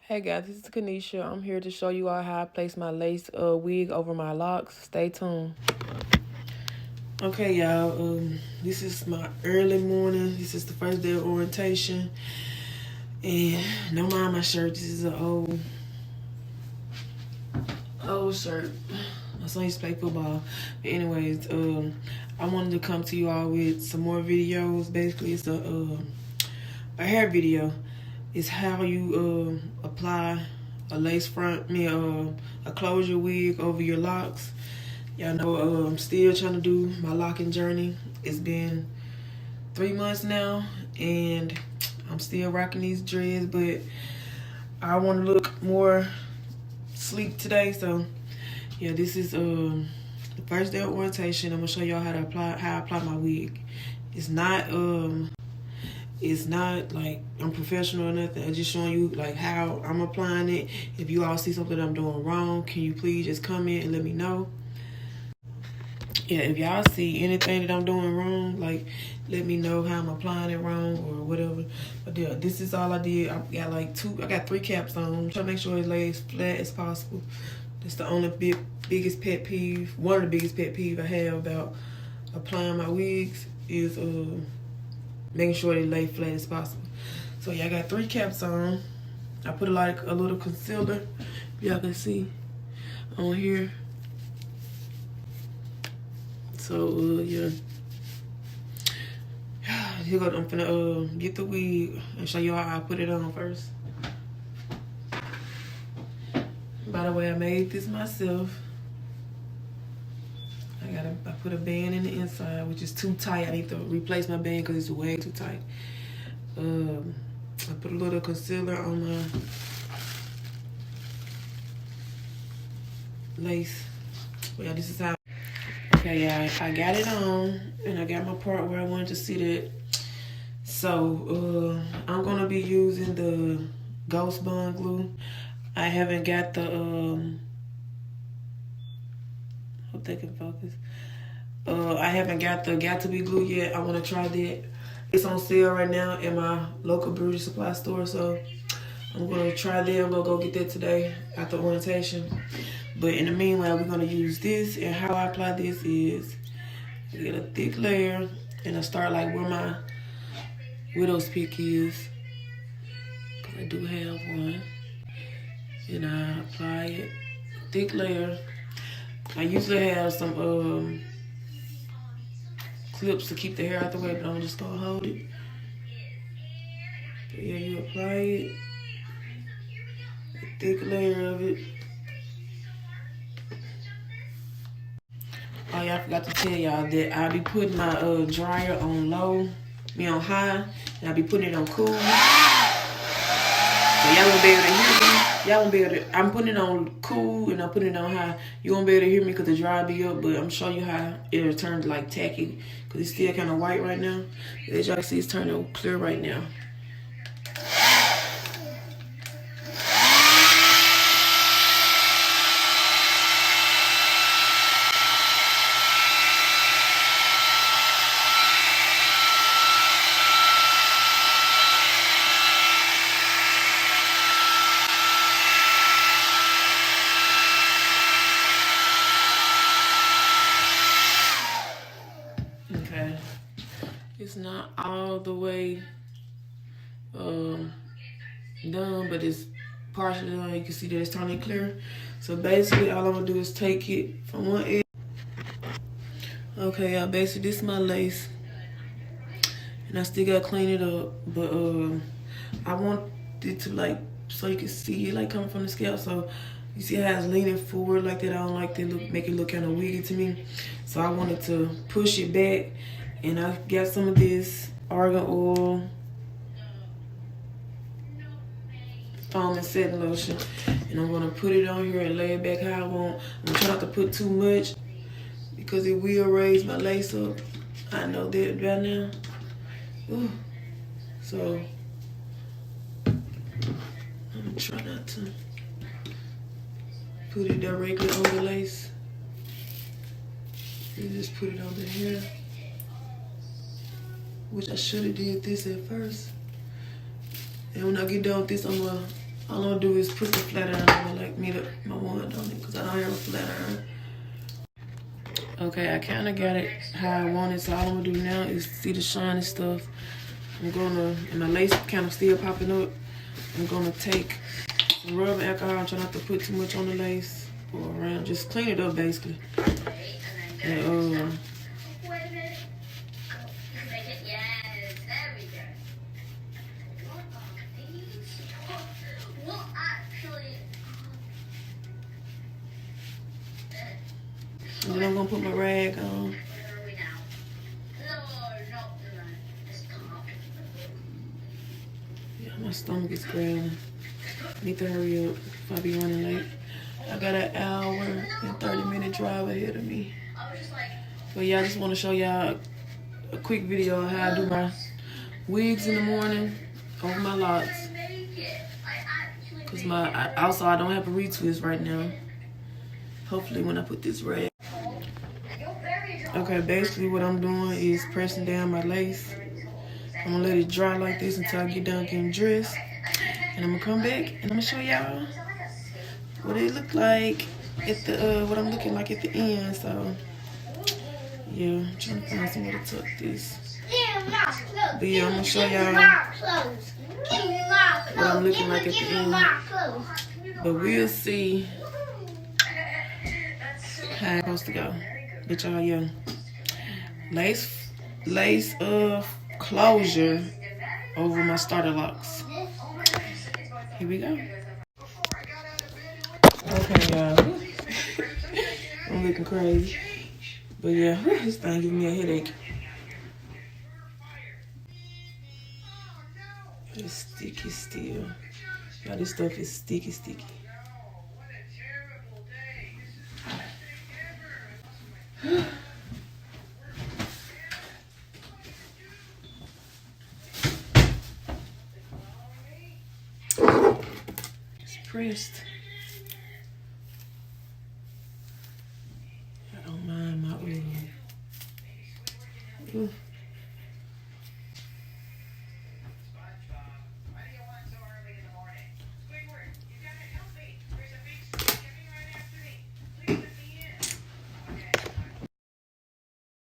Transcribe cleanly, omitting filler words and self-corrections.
Hey guys, this is Kanisha. I'm here to show you all how I place my lace wig over my locks. Stay tuned. Okay, y'all. This is my early morning. This is the first day of orientation, and don't mind my shirt. This is an old shirt. My son used to play football. But anyways, I wanted to come to you all with some more videos. Basically, it's a hair video. It's how you apply a lace front, a closure wig over your locks. Y'all know I'm still trying to do my locking journey. It's been 3 months now, and I'm still rocking these dreads, but I want to look more sleek today. So yeah, this is the first day of orientation. I'm gonna show y'all how I apply my wig. It's not like I'm professional or nothing. I'm just showing you like how I'm applying it. If you all see something I'm doing wrong, can you please just comment and let me know? Yeah, if y'all see anything that I'm doing wrong, like let me know how I'm applying it wrong or whatever. But yeah, this is all I did. I got 3 caps on. I'm trying to make sure it lays flat as possible. That's the only biggest pet peeve. One of the biggest pet peeve I have about applying my wigs is making sure they lay flat as possible. So yeah, I got 3 caps on. I put a little concealer, y'all can see on here. So yeah, here go. I'm finna get the wig and show you how I put it on first. By the way, I made this myself. I put a band in the inside, which is too tight. I need to replace my band because it's way too tight. I put a little concealer on my lace. Well, yeah, this is how. Okay, yeah, I got it on, and I got my part where I wanted to sit it. So I'm gonna be using the Ghost Bond glue. I haven't got the hope they can focus. I haven't got the Got to Be glue yet. I want to try that. It's on sale right now in my local beauty supply store, so I'm gonna try that. I'm gonna go get that today after orientation. But in the meanwhile, we're gonna use this, and how I apply this is I get a thick layer, and I start like where my widow's peak is, because I do have one, and I apply it, thick layer. I usually have some clips to keep the hair out the way, but I'm just gonna hold it. But yeah, you apply it, a thick layer of it. Oh yeah, I forgot to tell y'all that I'll be putting my dryer on low, on high, and I'll be putting it on cool. So y'all won't be able to hear me. Y'all won't be able to, I'm putting it on cool and I'm putting it on high. You won't be able to hear me because the dryer be up, but I'm showing you how it'll turn like tacky because it's still kind of white right now. As y'all can see, it's turning clear right now. Okay, it's not all the way done, but it's partially done. You can see that it's turning clear. So basically, all I'm gonna do is take it from one edge. Okay, y'all, basically this is my lace, and I still gotta clean it up, but I want it to like, so you can see it like coming from the scalp. So you see how it's leaning forward like that. I don't like that make it look kind of wiggy to me. So I wanted to push it back, and I got some of this argan oil, foam and setting lotion, and I'm gonna put it on here and lay it back how I want. I'm gonna try not to put too much because it will raise my lace up. I know that right now. Ooh. So I'm gonna try not to put it directly on the lace. You just put it over here, which I should have did this at first. And when I get done with this, I'm gonna All I'm gonna do is put the flat iron on, like my wand on it, because I don't have a flat iron. Okay, I kind of got it how I want it, so all I'm gonna do now is see the shiny stuff. I'm gonna, and my lace kind of still popping up, I'm gonna take some rubbing alcohol and try not to put too much on the lace or around, just clean it up basically. And and then I'm gonna put my rag on. Yeah, my stomach is growling. I need to hurry up if I be running late. I got an hour and 30-minute drive ahead of me. But yeah, I just want to show y'all a quick video of how I do my wigs in the morning over my locks. Cause I don't have a retwist right now. Hopefully when I put this rag. Okay, basically what I'm doing is pressing down my lace. I'm gonna let it dry like this until I get done getting dressed. And I'm gonna come back and I'm gonna show y'all what it look like at the what I'm looking like at the end. So yeah, I'm trying to find somewhere to tuck this. But yeah, I'm gonna show y'all what I'm looking like at the end. But we'll see how it's supposed to go. But y'all, yeah, lace closure over my starter locks. Here we go. Okay, y'all. I'm looking crazy. But yeah, this thing giving me a headache. It's sticky still. Y'all, this stuff is sticky. It's pressed. I don't mind my oil. Ooh.